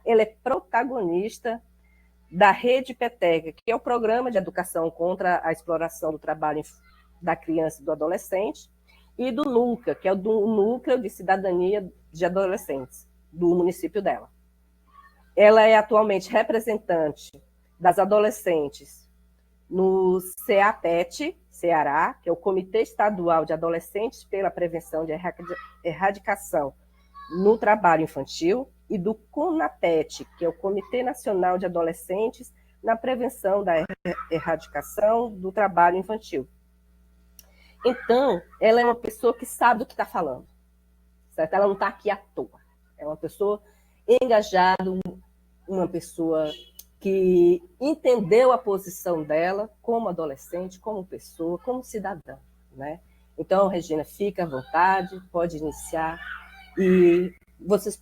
ele é protagonista da Rede Peteca, que é o Programa de Educação contra a Exploração do Trabalho da Criança e do Adolescente, e do NUCA, que é o Núcleo de Cidadania de Adolescentes, do município dela. Ela é atualmente representante das adolescentes no CEAPET, Ceará, que é o Comitê Estadual de Adolescentes pela Prevenção de Erradicação no Trabalho Infantil, e do CONAPET, que é o Comitê Nacional de Adolescentes na Prevenção da Erradicação do Trabalho Infantil. Então, ela é uma pessoa que sabe do que está falando, certo? Ela não está aqui à toa. É uma pessoa engajada, uma pessoa que entendeu a posição dela como adolescente, como pessoa, como cidadã, né? Então, Regina, fica à vontade, pode iniciar. E vocês,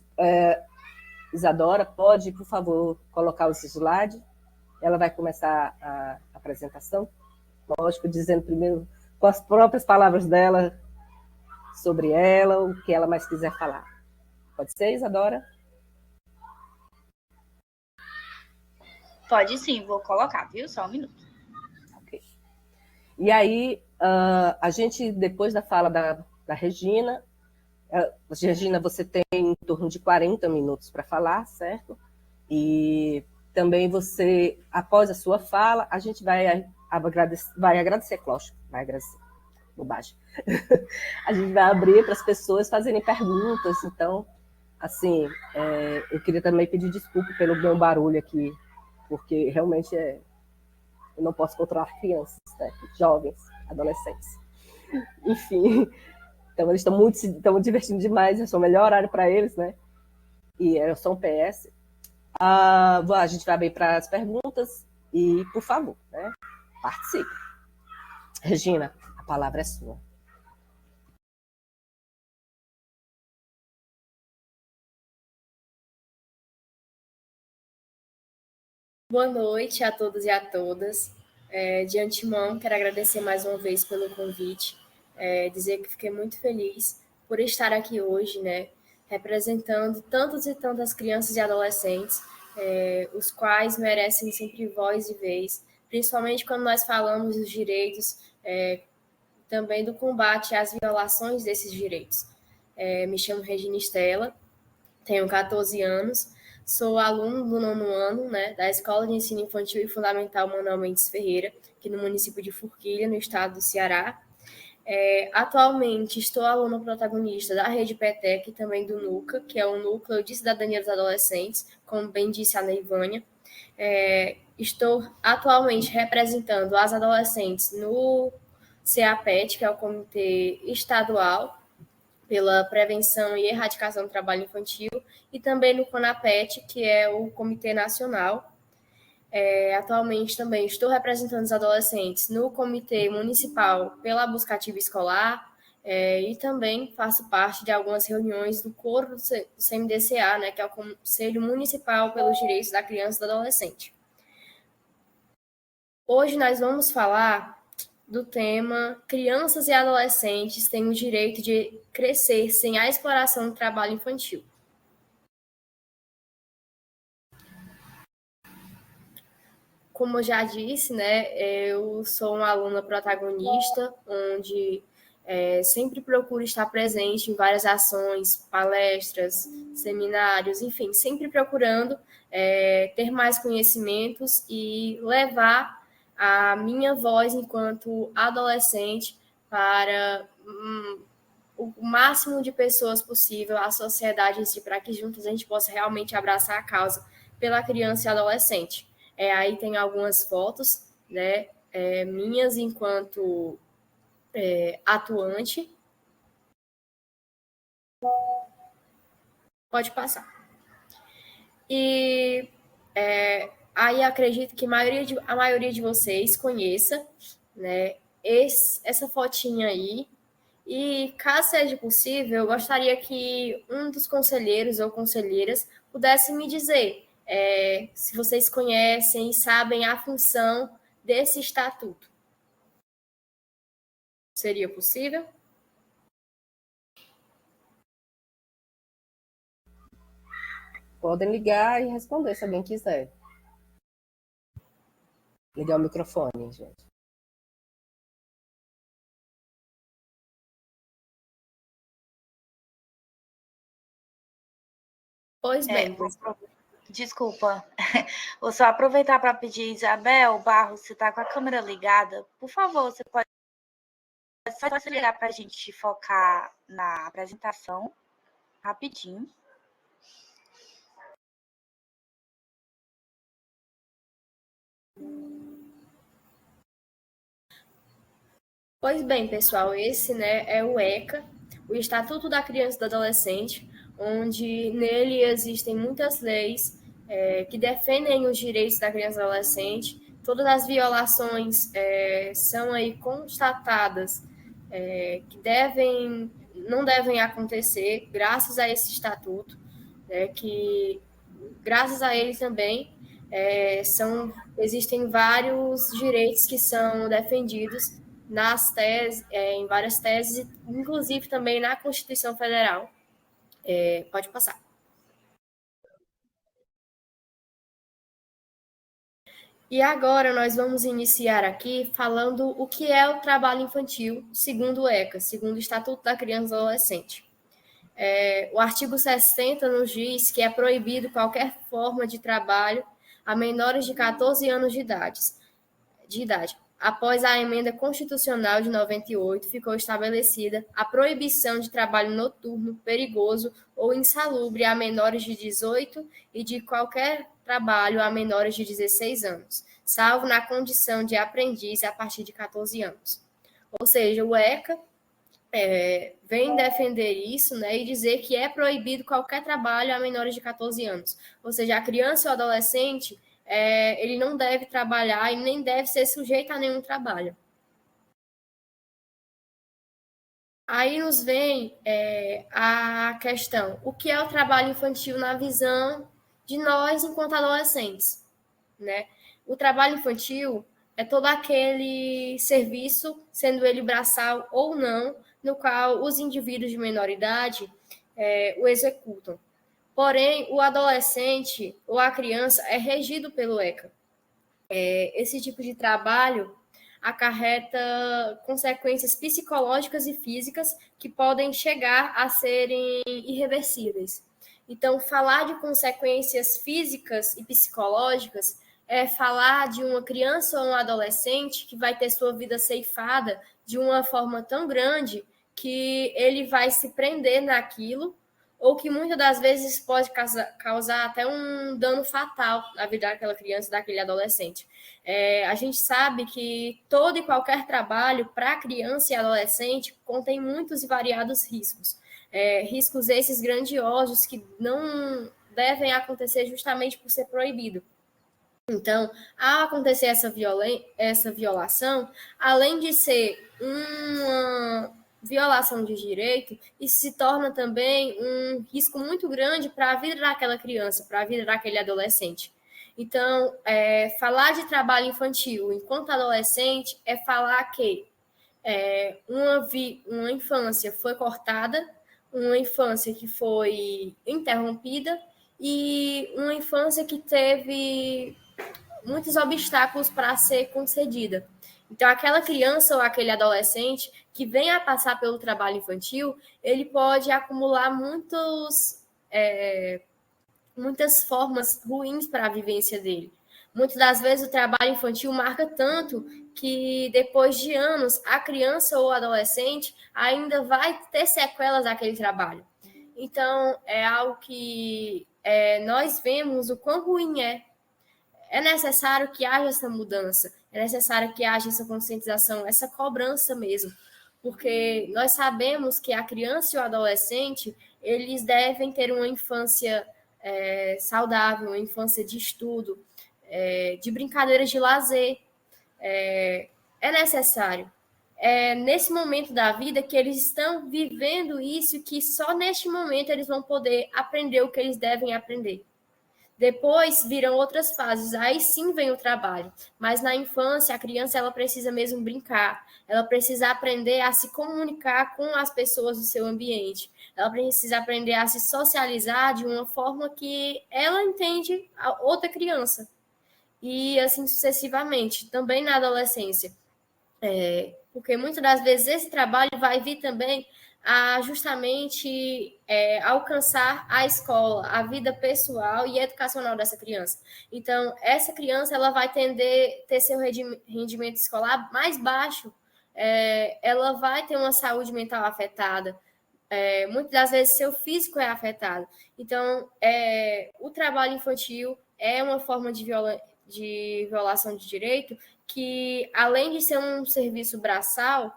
Isadora, pode, por favor, colocar os slides. Ela vai começar a apresentação, lógico, dizendo primeiro com as próprias palavras dela sobre ela, o que ela mais quiser falar. Pode ser, Isadora? Pode sim, vou colocar, viu? Só um minuto. Ok. E aí, a gente, depois da fala da Regina, Regina, você tem em torno de 40 minutos para falar, certo? E também você, após a sua fala, a gente vai agradecer, Cláudio, vai agradecer, bobagem. A gente vai abrir para as pessoas fazerem perguntas, então, assim, eu queria também pedir desculpa pelo meu barulho aqui, porque realmente eu não posso controlar crianças, né? Jovens, adolescentes. Enfim, então eles estão divertindo demais, esse é o melhor horário para eles, né? E eu sou um PS. A gente vai abrir para as perguntas e, por favor, né? Participe. Regina, a palavra é sua. Boa noite a todos e a todas. De antemão, quero agradecer mais uma vez pelo convite, dizer que fiquei muito feliz por estar aqui hoje, né, representando tantos e tantas crianças e adolescentes, os quais merecem sempre voz e vez, principalmente quando nós falamos dos direitos, também do combate às violações desses direitos. Me chamo Regina Estela, tenho 14 anos, sou aluno do 9º ano, né, da Escola de Ensino Infantil e Fundamental Manuel Mendes Ferreira, aqui no município de Forquilha, no estado do Ceará. Atualmente estou aluna protagonista da Rede Peteca e também do NUCA, que é o Núcleo de Cidadania dos Adolescentes, como bem disse a Neivânia. Estou atualmente representando as adolescentes no CEAPET, que é o Comitê Estadual pela Prevenção e Erradicação do Trabalho Infantil, e também no CONAPET, que é o Comitê Nacional. Atualmente também estou representando os adolescentes no Comitê Municipal pela Busca Ativa Escolar, e também faço parte de algumas reuniões do coro do CMDCA, né, que é o Conselho Municipal pelos Direitos da Criança e do Adolescente. Hoje nós vamos falar do tema Crianças e Adolescentes têm o direito de crescer sem a exploração do trabalho infantil. Como eu já disse, né, eu sou uma aluna protagonista, onde sempre procuro estar presente em várias ações, palestras, seminários, enfim, sempre procurando ter mais conhecimentos e levar a minha voz enquanto adolescente para o máximo de pessoas possível, a sociedade em si, para que juntos a gente possa realmente abraçar a causa pela criança e adolescente. Aí tem algumas fotos, né, minhas enquanto atuante. Pode passar. E aí acredito que a maioria de vocês conheça, né, essa fotinha aí. E, caso seja possível, eu gostaria que um dos conselheiros ou conselheiras pudesse me dizer se vocês conhecem e sabem a função desse estatuto. Seria possível? Podem ligar e responder se alguém quiser. Ligar o microfone, gente. Pois bem, desculpa. Vou só aproveitar para pedir, Isabel Barros, você está com a câmera ligada? Por favor, você pode só ligar para a gente focar na apresentação rapidinho. Pois bem, pessoal, esse, né, é o ECA, o Estatuto da Criança e do Adolescente, onde nele existem muitas leis que defendem os direitos da criança e do adolescente. Todas as violações são aí constatadas que não devem acontecer, graças a esse estatuto, que graças a ele também existem vários direitos que são defendidos nas teses, em várias teses, inclusive também na Constituição Federal. Pode passar. E agora nós vamos iniciar aqui falando o que é o trabalho infantil, segundo o ECA, segundo o Estatuto da Criança e do Adolescente. O artigo 60 nos diz que é proibido qualquer forma de trabalho a menores de 14 anos de idade. Após a emenda constitucional de 98, ficou estabelecida a proibição de trabalho noturno, perigoso ou insalubre a menores de 18 e de qualquer trabalho a menores de 16 anos, salvo na condição de aprendiz a partir de 14 anos. Ou seja, o ECA vem defender isso, né, e dizer que é proibido qualquer trabalho a menores de 14 anos. Ou seja, a criança ou adolescente ele não deve trabalhar e nem deve ser sujeito a nenhum trabalho. Aí nos vem a questão, o que é o trabalho infantil na visão de nós enquanto adolescentes, né? O trabalho infantil é todo aquele serviço, sendo ele braçal ou não, no qual os indivíduos de menor idade o executam. Porém, o adolescente ou a criança é regido pelo ECA. Esse tipo de trabalho acarreta consequências psicológicas e físicas que podem chegar a serem irreversíveis. Então, falar de consequências físicas e psicológicas é falar de uma criança ou um adolescente que vai ter sua vida ceifada de uma forma tão grande que ele vai se prender naquilo, ou que muitas das vezes pode causar até um dano fatal na vida daquela criança, daquele adolescente. A gente sabe que todo e qualquer trabalho para criança e adolescente contém muitos e variados riscos. Riscos esses grandiosos que não devem acontecer justamente por ser proibido. Então, ao acontecer essa violação, além de ser uma violação de direito, isso se torna também um risco muito grande para a vida daquela criança, para a vida daquele adolescente. Então, falar de trabalho infantil enquanto adolescente é falar que uma infância foi cortada, uma infância que foi interrompida e uma infância que teve muitos obstáculos para ser concedida. Então, aquela criança ou aquele adolescente que venha a passar pelo trabalho infantil, ele pode acumular muitas formas ruins para a vivência dele. Muitas das vezes o trabalho infantil marca tanto que depois de anos a criança ou adolescente ainda vai ter sequelas daquele trabalho. Então, é algo que nós vemos o quão ruim é. É necessário que haja essa mudança, é necessário que haja essa conscientização, essa cobrança mesmo, porque nós sabemos que a criança e o adolescente, eles devem ter uma infância saudável, uma infância de estudo, de brincadeiras de lazer. É necessário. Nesse momento da vida que eles estão vivendo isso, que só neste momento eles vão poder aprender o que eles devem aprender. Depois viram outras fases, aí sim vem o trabalho. Mas na infância, a criança ela precisa mesmo brincar, ela precisa aprender a se comunicar com as pessoas do seu ambiente, ela precisa aprender a se socializar de uma forma que ela entende a outra criança. E assim sucessivamente, também na adolescência. Porque muitas das vezes esse trabalho vai vir também a justamente alcançar a escola, a vida pessoal e educacional dessa criança. Então, essa criança ela vai tender a ter seu rendimento escolar mais baixo, ela vai ter uma saúde mental afetada, muitas das vezes seu físico é afetado. Então, o trabalho infantil é uma forma de violação de direito que, além de ser um serviço braçal,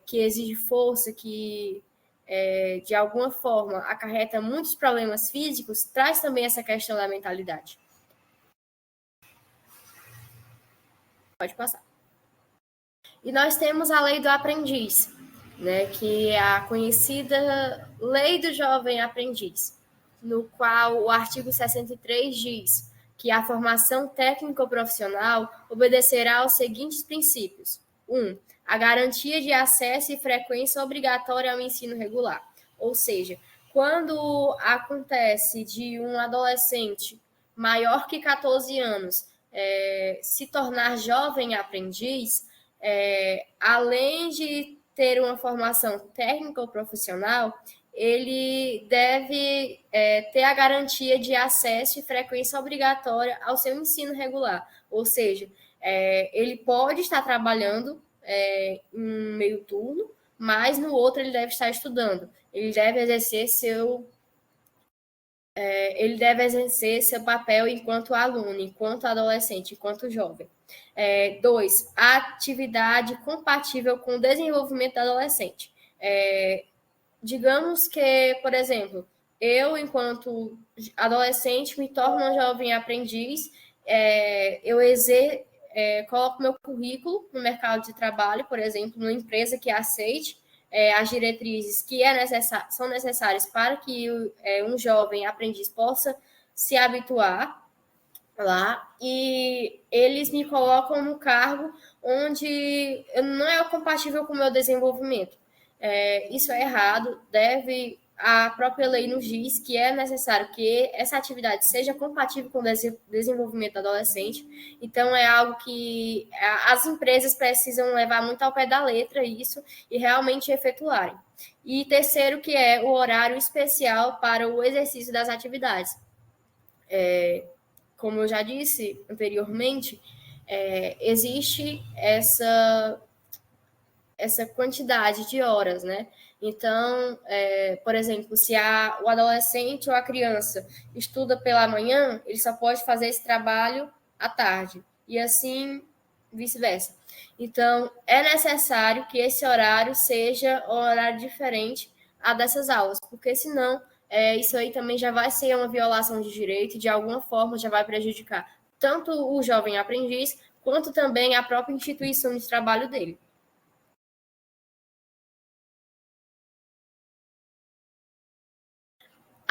que exige força, que de alguma forma acarreta muitos problemas físicos, traz também essa questão da mentalidade. Pode passar. E nós temos a lei do aprendiz, né, que é a conhecida lei do jovem aprendiz, no qual o artigo 63 diz que a formação técnico-profissional obedecerá aos seguintes princípios. 1. A garantia de acesso e frequência obrigatória ao ensino regular. Ou seja, quando acontece de um adolescente maior que 14 anos se tornar jovem aprendiz, além de ter uma formação técnica ou profissional, ele deve ter a garantia de acesso e frequência obrigatória ao seu ensino regular. Ou seja, ele pode estar trabalhando em um meio turno, mas no outro ele deve estar estudando. Ele deve exercer seu papel enquanto aluno, enquanto adolescente, enquanto jovem. 2. A atividade compatível com o desenvolvimento do adolescente. Digamos que, por exemplo, eu, enquanto adolescente, me torno uma jovem aprendiz, eu coloco meu currículo no mercado de trabalho, por exemplo, numa empresa que aceite as diretrizes que são necessárias para que um jovem aprendiz possa se habituar lá, e eles me colocam no cargo onde não é compatível com o meu desenvolvimento. Isso é errado, a própria lei nos diz que é necessário que essa atividade seja compatível com o desenvolvimento do adolescente. Então, é algo que as empresas precisam levar muito ao pé da letra isso e realmente efetuarem. E terceiro, que é o horário especial para o exercício das atividades. Como eu já disse anteriormente, existe essa quantidade de horas, né? Então, por exemplo, se o adolescente ou a criança estuda pela manhã, ele só pode fazer esse trabalho à tarde, e assim vice-versa. Então, é necessário que esse horário seja um horário diferente a dessas aulas, porque senão isso aí também já vai ser uma violação de direito e de alguma forma já vai prejudicar tanto o jovem aprendiz quanto também a própria instituição de trabalho dele.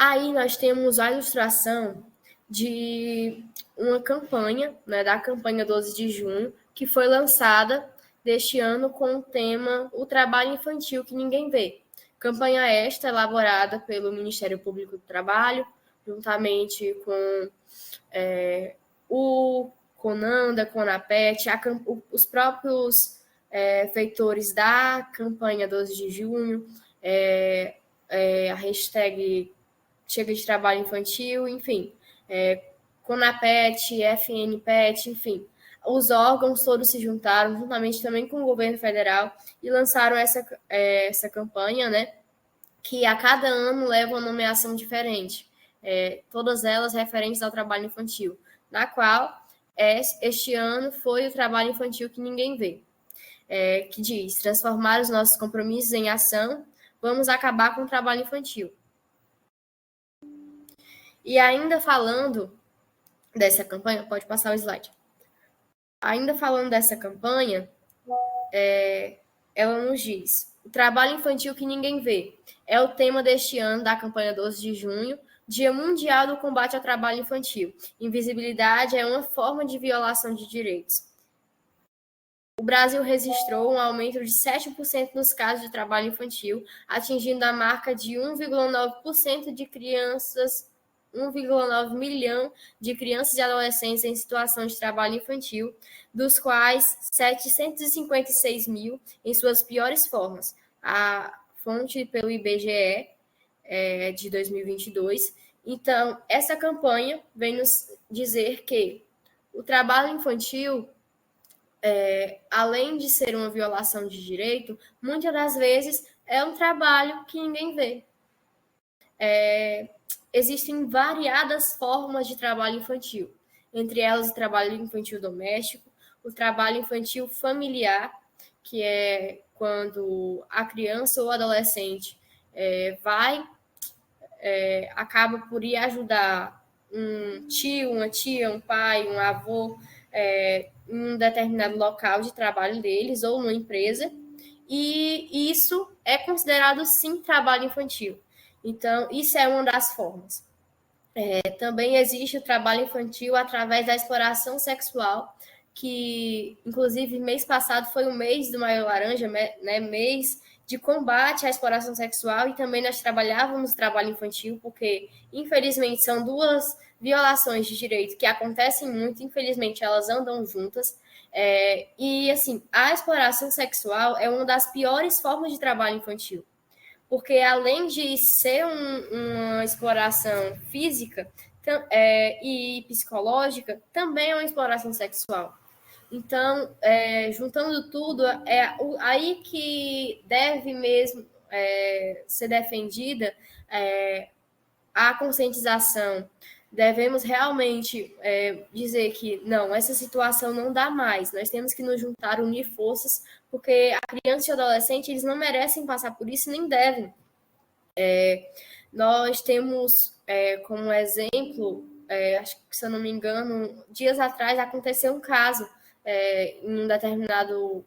Aí nós temos a ilustração de uma campanha, né, da campanha 12 de junho, que foi lançada deste ano com o tema O Trabalho Infantil que Ninguém Vê. Campanha esta elaborada pelo Ministério Público do Trabalho, juntamente com o CONANDA, CONAPET, os próprios feitores da campanha 12 de junho, a hashtag Chega de Trabalho Infantil, enfim, CONAPET, FNPET, enfim. Os órgãos todos se juntaram, juntamente também com o governo federal, e lançaram essa campanha, né, que a cada ano leva uma nomeação diferente, todas elas referentes ao trabalho infantil, na qual este ano foi o trabalho infantil que ninguém vê, que diz: transformar os nossos compromissos em ação, vamos acabar com o trabalho infantil. E ainda falando dessa campanha, pode passar o slide. Ainda falando dessa campanha, ela nos diz: o trabalho infantil que ninguém vê é o tema deste ano da campanha 12 de junho, Dia Mundial do Combate ao Trabalho Infantil. Invisibilidade é uma forma de violação de direitos. O Brasil registrou um aumento de 7% nos casos de trabalho infantil, atingindo a marca de 1,9% de crianças, 1,9 milhão de crianças e adolescentes em situação de trabalho infantil, dos quais 756 mil em suas piores formas. A fonte pelo IBGE de 2022. Então, essa campanha vem nos dizer que o trabalho infantil, além de ser uma violação de direito, muitas das vezes é um trabalho que ninguém vê. Existem variadas formas de trabalho infantil, entre elas o trabalho infantil doméstico, o trabalho infantil familiar, que é quando a criança ou adolescente acaba por ir ajudar um tio, uma tia, um pai, um avô, em um determinado local de trabalho deles ou numa empresa, e isso é considerado, sim, trabalho infantil. Então, isso é uma das formas. Também existe o trabalho infantil através da exploração sexual, que, inclusive, mês passado foi o mês do Maio Laranja, né, mês de combate à exploração sexual, e também nós trabalhávamos trabalho infantil, porque, infelizmente, são duas violações de direito que acontecem muito, infelizmente, elas andam juntas, e, assim, a exploração sexual é uma das piores formas de trabalho infantil, porque, além de ser uma exploração física e psicológica, também é uma exploração sexual. Então, juntando tudo, é aí que deve mesmo ser defendida a conscientização. Devemos realmente dizer que, não, essa situação não dá mais, nós temos que nos juntar, unir forças, porque a criança e o adolescente, eles não merecem passar por isso, nem devem. Nós temos como exemplo, acho que, se eu não me engano, dias atrás aconteceu um caso em um determinado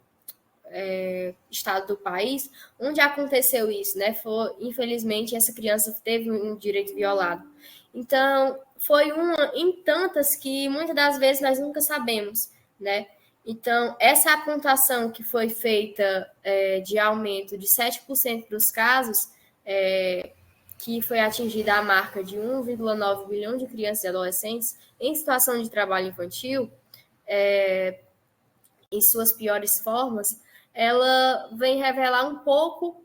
estado do país, onde aconteceu isso, né? Infelizmente, essa criança teve um direito violado. Então, foi uma em tantas que muitas das vezes nós nunca sabemos, né? Então, essa apontação que foi feita de aumento de 7% dos casos, que foi atingida a marca de 1,9 bilhão de crianças e adolescentes em situação de trabalho infantil, em suas piores formas, ela vem revelar um pouco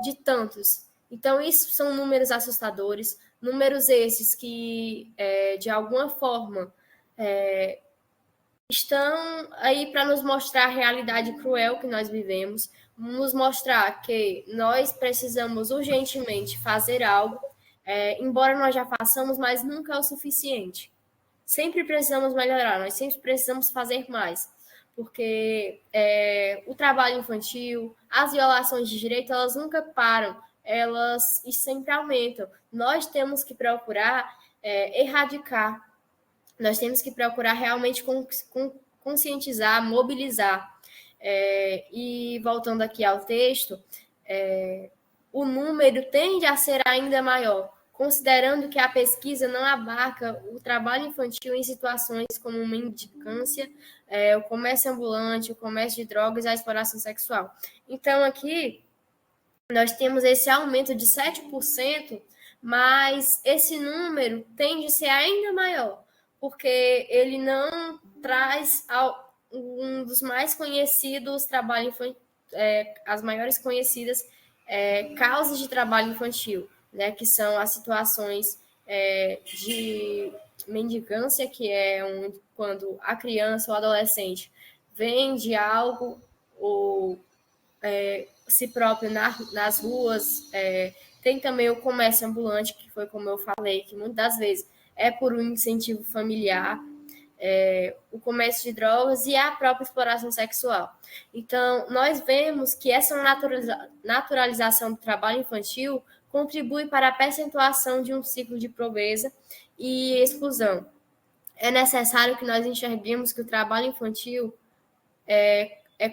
de tantos. Então, isso são números assustadores, números esses que, de alguma forma, estão aí para nos mostrar a realidade cruel que nós vivemos, nos mostrar que nós precisamos urgentemente fazer algo, embora nós já façamos, mas nunca é o suficiente. Sempre precisamos melhorar, nós sempre precisamos fazer mais, porque o trabalho infantil, as violações de direito, elas nunca param, elas sempre aumentam. Nós temos que procurar erradicar, nós temos que procurar realmente conscientizar, mobilizar. E voltando aqui ao texto, o número tende a ser ainda maior, considerando que a pesquisa não abarca o trabalho infantil em situações como mendicância, o comércio ambulante, o comércio de drogas e a exploração sexual. Então, aqui, nós temos esse aumento de 7%, mas esse número tende a ser ainda maior, porque ele não traz um dos mais conhecidos trabalhos infantil, as maiores conhecidas causas de trabalho infantil, né, que são as situações de mendicância, que é quando a criança ou adolescente vende algo ou si próprio nas ruas. Tem também o comércio ambulante, que foi como eu falei, que muitas das vezes é por um incentivo familiar, o comércio de drogas e a própria exploração sexual. Então, nós vemos que essa naturalização do trabalho infantil contribui para a percentuação de um ciclo de pobreza e exclusão. É necessário que nós enxerguemos que o trabalho infantil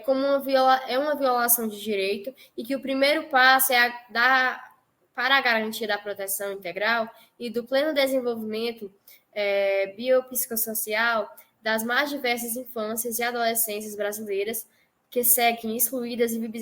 como uma violação de direito, e que o primeiro passo é dar para a garantia da proteção integral e do pleno desenvolvimento biopsicossocial das mais diversas infâncias e adolescências brasileiras que seguem excluídas e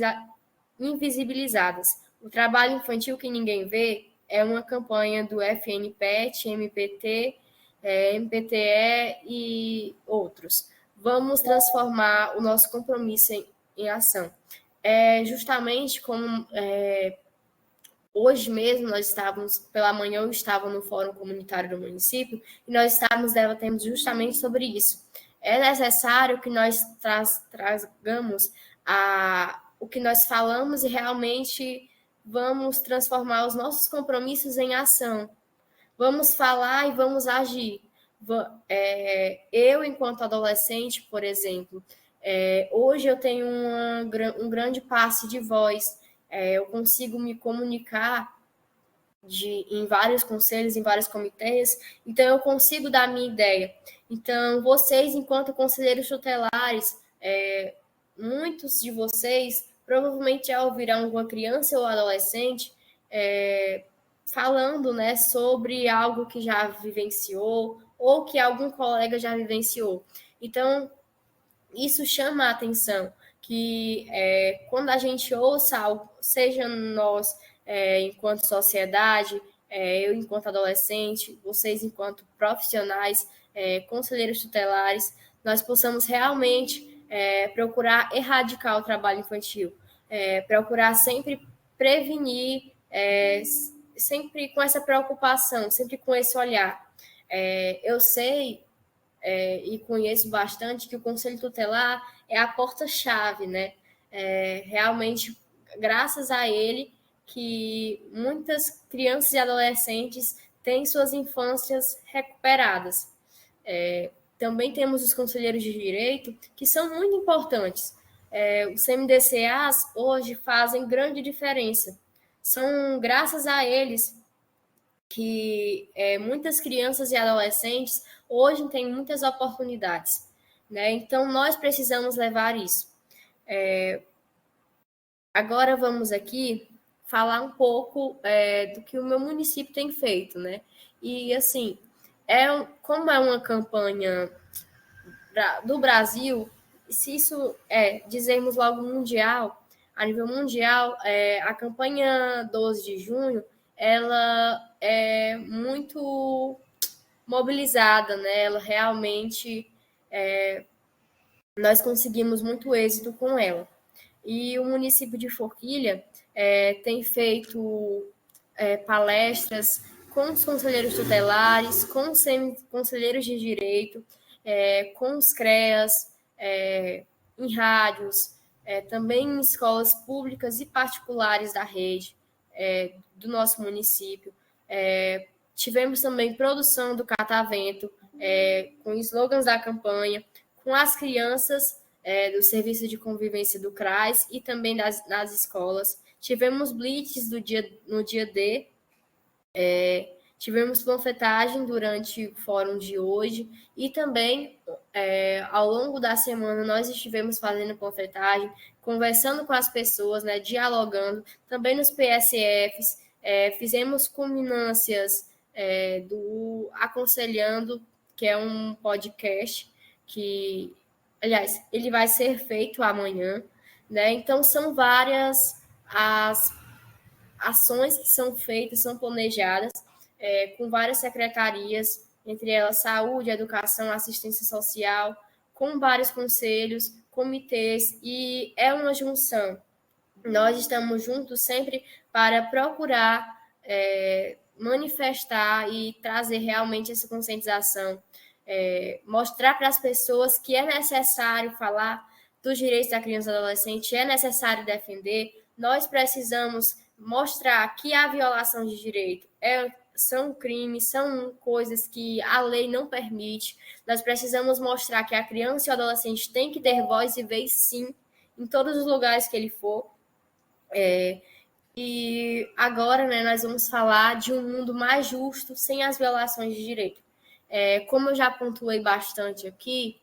invisibilizadas. O trabalho infantil que ninguém vê é uma campanha do FNPET, MPT, MPTE e outros. Vamos transformar o nosso compromisso em ação. Justamente como hoje mesmo nós estávamos, pela manhã eu estava no Fórum Comunitário do município e nós estávamos debatendo justamente sobre isso. É necessário que nós tragamos o que nós falamos e realmente vamos transformar os nossos compromissos em ação. Vamos falar e vamos agir. Eu, enquanto adolescente, por exemplo, hoje eu tenho um grande passe de voz. Eu consigo me comunicar em vários conselhos, em vários comitês, então eu consigo dar a minha ideia. Então, vocês, enquanto conselheiros tutelares, muitos de vocês provavelmente já ouvirão alguma criança ou adolescente falando, né, sobre algo que já vivenciou ou que algum colega já vivenciou. Então, isso chama a atenção, que quando a gente ouça algo, seja nós, enquanto sociedade, eu enquanto adolescente, vocês enquanto profissionais, conselheiros tutelares, nós possamos realmente procurar erradicar o trabalho infantil, procurar sempre prevenir, sempre com essa preocupação, sempre com esse olhar. Eu sei e conheço bastante que o Conselho Tutelar é a porta-chave, né? Realmente, graças a ele, que muitas crianças e adolescentes têm suas infâncias recuperadas. Também temos os conselheiros de direito, que são muito importantes. Os MDCAs hoje fazem grande diferença. São graças a eles que muitas crianças e adolescentes hoje têm muitas oportunidades, né? Então, nós precisamos levar isso. Agora, vamos aqui falar um pouco do que o meu município tem feito, né? E, assim, como é uma campanha do Brasil, se isso dizemos logo mundial, a nível mundial, a campanha 12 de junho, ela é muito mobilizada, né? Ela realmente, nós conseguimos muito êxito com ela. E o município de Forquilha tem feito palestras com os conselheiros tutelares, com os conselheiros de direito, com os CREAS, em rádios, também em escolas públicas e particulares da rede do nosso município. Tivemos também produção do Catavento, com slogans da campanha, com as crianças do Serviço de Convivência do CRAS e também nas escolas. Tivemos blitz no dia D, tivemos panfletagem durante o fórum de hoje e também, ao longo da semana, nós estivemos fazendo panfletagem, conversando com as pessoas, né, dialogando, também nos PSFs, fizemos culminâncias do Aconselhando, que é um podcast que, aliás, ele vai ser feito amanhã, né? Então, são várias as ações que são feitas, são planejadas, com várias secretarias, entre elas saúde, educação, assistência social, com vários conselhos, comitês, e é uma junção. Nós estamos juntos sempre para procurar manifestar e trazer realmente essa conscientização, mostrar para as pessoas que é necessário falar dos direitos da criança e adolescente, é necessário defender, nós precisamos mostrar que a violação de direito são crimes, são coisas que a lei não permite. Nós precisamos mostrar que a criança e o adolescente tem que ter voz e vez, sim, em todos os lugares que ele for. E agora, né, nós vamos falar de um mundo mais justo, sem as violações de direito. Como eu já pontuei bastante aqui,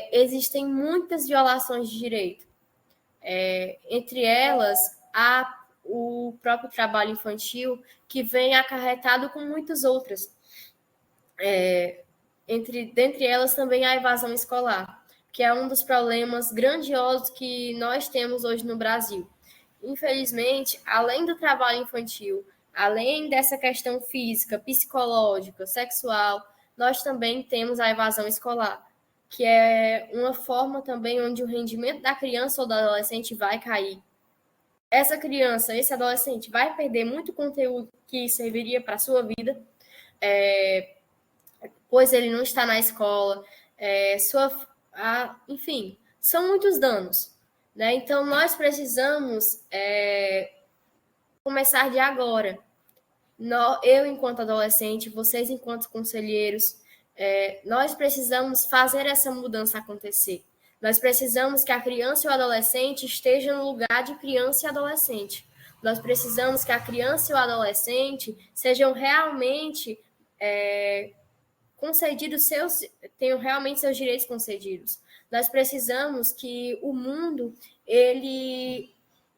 existem muitas violações de direito. Entre elas, o próprio trabalho infantil, que vem acarretado com muitas outras. Dentre elas também a evasão escolar, que é um dos problemas grandiosos que nós temos hoje no Brasil. Infelizmente, além do trabalho infantil, além dessa questão física, psicológica, sexual, nós também temos a evasão escolar, que é uma forma também onde o rendimento da criança ou do adolescente vai cair. Essa criança, esse adolescente vai perder muito conteúdo que serviria para a sua vida, pois ele não está na escola, enfim, são muitos danos, né? Então, nós precisamos começar de agora. Eu, enquanto adolescente, vocês, enquanto conselheiros, nós precisamos fazer essa mudança acontecer. Nós precisamos que a criança e o adolescente estejam no lugar de criança e adolescente. Nós precisamos que a criança e o adolescente sejam realmente tenham realmente seus direitos concedidos. Nós precisamos que o mundo ele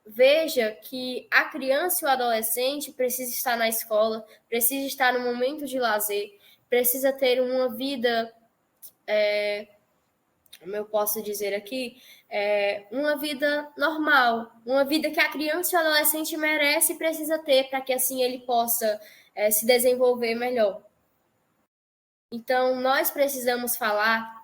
veja que a criança e o adolescente precisa estar na escola, precisa estar no momento de lazer, precisa ter uma vida, como eu posso dizer aqui, uma vida normal, uma vida que a criança e o adolescente merece e precisa ter para que assim ele possa se desenvolver melhor. Então, nós precisamos falar,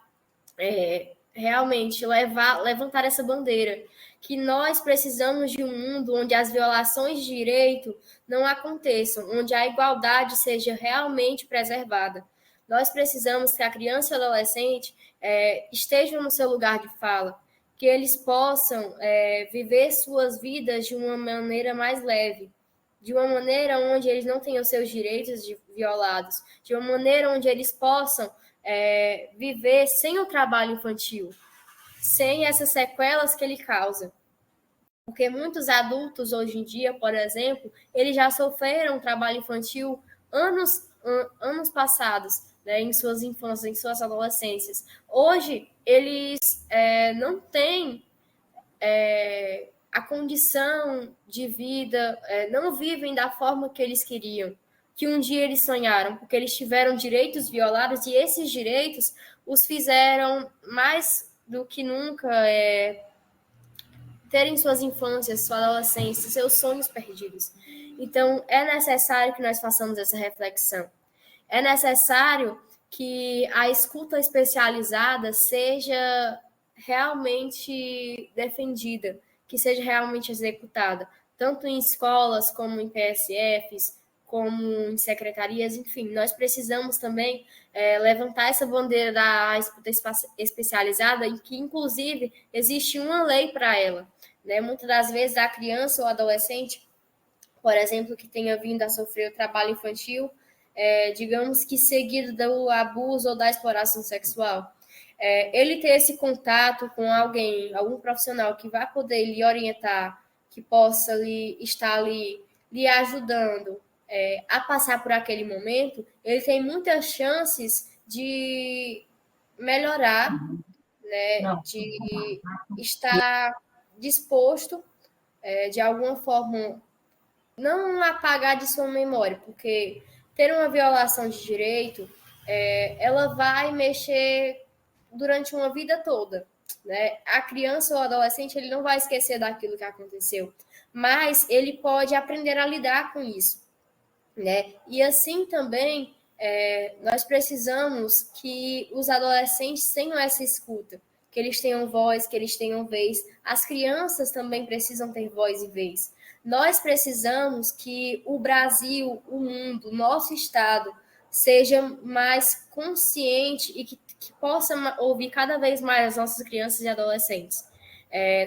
realmente, levantar essa bandeira, que nós precisamos de um mundo onde as violações de direito não aconteçam, onde a igualdade seja realmente preservada. Nós precisamos que a criança e o adolescente estejam no seu lugar de fala, que eles possam viver suas vidas de uma maneira mais leve, de uma maneira onde eles não tenham seus direitos violados, de uma maneira onde eles possam viver sem o trabalho infantil, sem essas sequelas que ele causa. Porque muitos adultos hoje em dia, por exemplo, eles já sofreram trabalho infantil anos passados, né, em suas infâncias, em suas adolescências. Hoje, eles não têm a condição de vida, não vivem da forma que eles queriam, que um dia eles sonharam, porque eles tiveram direitos violados e esses direitos os fizeram mais do que nunca terem suas infâncias, sua adolescência, seus sonhos perdidos. Então, é necessário que nós façamos essa reflexão. É necessário que a escuta especializada seja realmente defendida, que seja realmente executada, tanto em escolas como em PSFs, como em secretarias, enfim, nós precisamos também levantar essa bandeira da escuta especializada, em que, inclusive, existe uma lei para ela, né? Muitas das vezes, a criança ou adolescente, por exemplo, que tenha vindo a sofrer o trabalho infantil, digamos que seguido do abuso ou da exploração sexual, ele ter esse contato com algum profissional que vai poder lhe orientar, que possa estar ali lhe ajudando a passar por aquele momento, ele tem muitas chances de melhorar, né, de estar disposto, de alguma forma, não apagar de sua memória, porque ter uma violação de direito, ela vai mexer durante uma vida toda, né? A criança ou adolescente, ele não vai esquecer daquilo que aconteceu, mas ele pode aprender a lidar com isso, né? E assim também, nós precisamos que os adolescentes tenham essa escuta, que eles tenham voz, que eles tenham vez. As crianças também precisam ter voz e vez. Nós precisamos que o Brasil, o mundo, o nosso Estado, seja mais consciente e que possa ouvir cada vez mais as nossas crianças e adolescentes.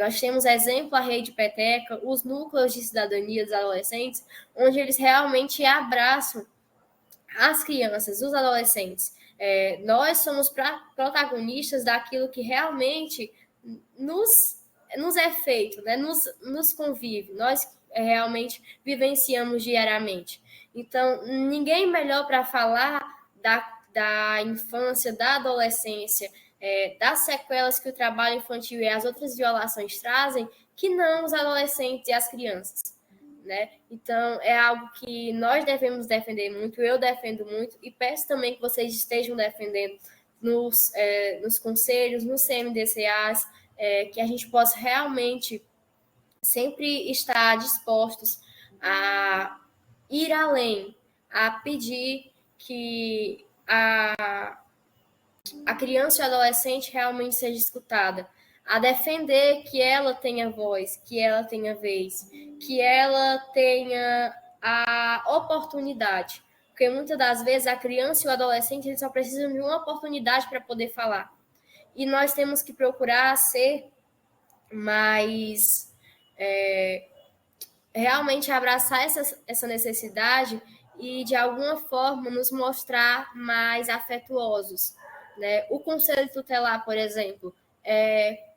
Nós temos exemplo a Rede Peteca, os núcleos de cidadania dos adolescentes, onde eles realmente abraçam as crianças, os adolescentes. Nós somos protagonistas daquilo que realmente nos é feito, né? nos convive, nós realmente vivenciamos diariamente. Então, ninguém melhor para falar da infância, da adolescência, das sequelas que o trabalho infantil e as outras violações trazem, que não os adolescentes e as crianças. né? Então, é algo que nós devemos defender muito, eu defendo muito, e peço também que vocês estejam defendendo nos conselhos, nos CMDCAs, que a gente possa realmente sempre estar dispostos a ir além, a pedir que a criança e o adolescente realmente seja escutada, a defender que ela tenha voz, que ela tenha vez, que ela tenha a oportunidade. Porque muitas das vezes a criança e o adolescente eles só precisam de uma oportunidade para poder falar. E nós temos que procurar ser mais... realmente abraçar essa necessidade e, de alguma forma, nos mostrar mais afetuosos, né? O Conselho Tutelar, por exemplo,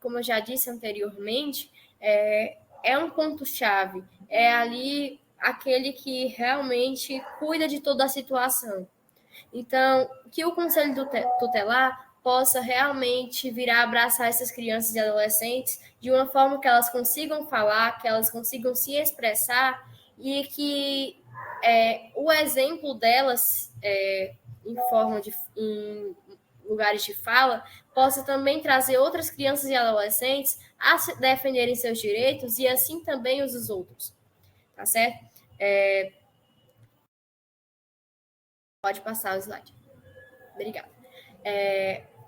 como eu já disse anteriormente, é um ponto-chave, é ali aquele que realmente cuida de toda a situação. Então, que o Conselho Tutelar possa realmente virar abraçar essas crianças e adolescentes de uma forma que elas consigam falar, que elas consigam se expressar e que o exemplo delas em lugares de fala possa também trazer outras crianças e adolescentes a defenderem seus direitos e assim também os dos outros. Tá certo? Pode passar o slide. Obrigada.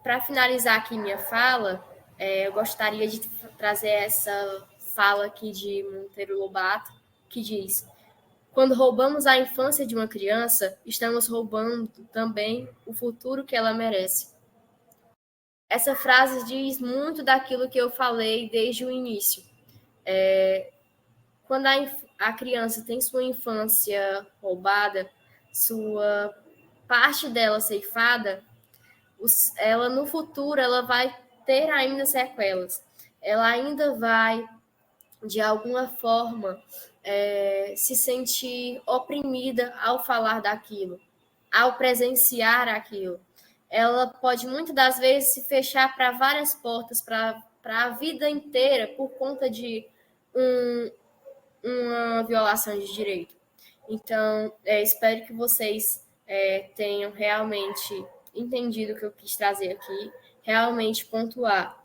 Para finalizar aqui minha fala, eu gostaria de trazer essa fala aqui de Monteiro Lobato, que diz: quando roubamos a infância de uma criança, estamos roubando também o futuro que ela merece. Essa frase diz muito daquilo que eu falei desde o início. Quando a criança tem sua infância roubada, sua parte dela ceifada, ela no futuro ela vai ter ainda sequelas. Ela ainda vai, de alguma forma, se sentir oprimida ao falar daquilo, ao presenciar aquilo. Ela pode, muitas das vezes, se fechar para várias portas, para a vida inteira, por conta de uma violação de direito. Então, espero que vocês tenham realmente entendido o que eu quis trazer aqui, realmente pontuar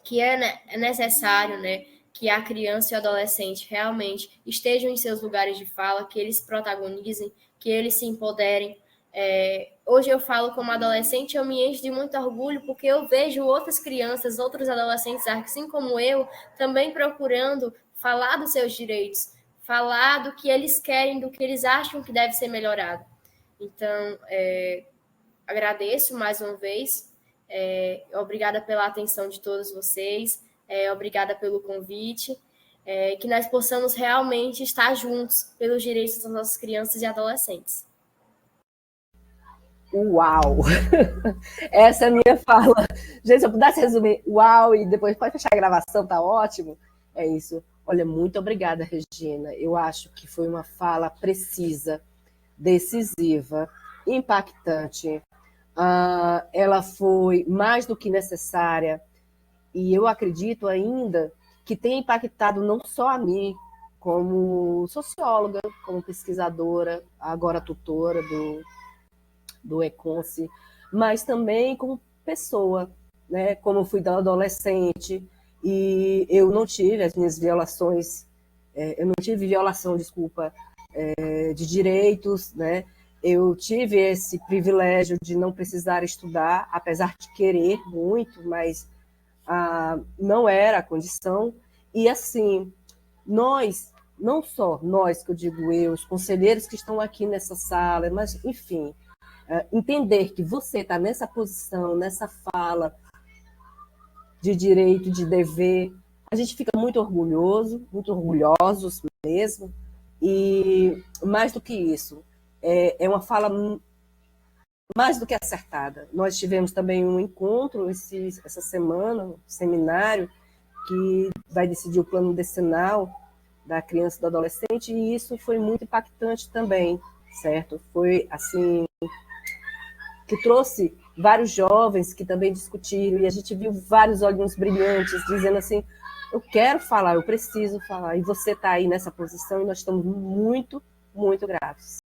que é necessário, né, que a criança e o adolescente realmente estejam em seus lugares de fala, que eles protagonizem, que eles se empoderem. Hoje eu falo como adolescente, eu me encho de muito orgulho porque eu vejo outras crianças, outros adolescentes, assim como eu, também procurando falar dos seus direitos, falar do que eles querem, do que eles acham que deve ser melhorado. Então, agradeço mais uma vez, obrigada pela atenção de todos vocês, obrigada pelo convite, que nós possamos realmente estar juntos pelos direitos das nossas crianças e adolescentes. Uau! Essa é a minha fala. Gente, se eu pudesse resumir, uau, e depois pode fechar a gravação, tá ótimo. É isso. Olha, muito obrigada, Regina. Eu acho que foi uma fala precisa, decisiva, impactante. Ela foi mais do que necessária e eu acredito ainda que tem impactado não só a mim, como socióloga, como pesquisadora, agora tutora do ECONSE, mas também como pessoa, né? Como fui adolescente e eu não tive as minhas violações, eu não tive violação, desculpa, de direitos, né? Eu tive esse privilégio de não precisar estudar, apesar de querer muito, mas não era a condição. E assim, nós, não só nós, que eu digo eu, os conselheiros que estão aqui nessa sala, mas enfim, entender que você está nessa posição, nessa fala de direito, de dever, a gente fica muito orgulhoso, muito orgulhosos mesmo, e mais do que isso, é uma fala mais do que acertada. Nós tivemos também um encontro essa semana, um seminário, que vai decidir o plano decenal da criança e do adolescente, e isso foi muito impactante também, certo? Foi assim, que trouxe vários jovens que também discutiram, e a gente viu vários olhinhos brilhantes, dizendo assim, eu quero falar, eu preciso falar, e você está aí nessa posição e nós estamos muito, muito gratos.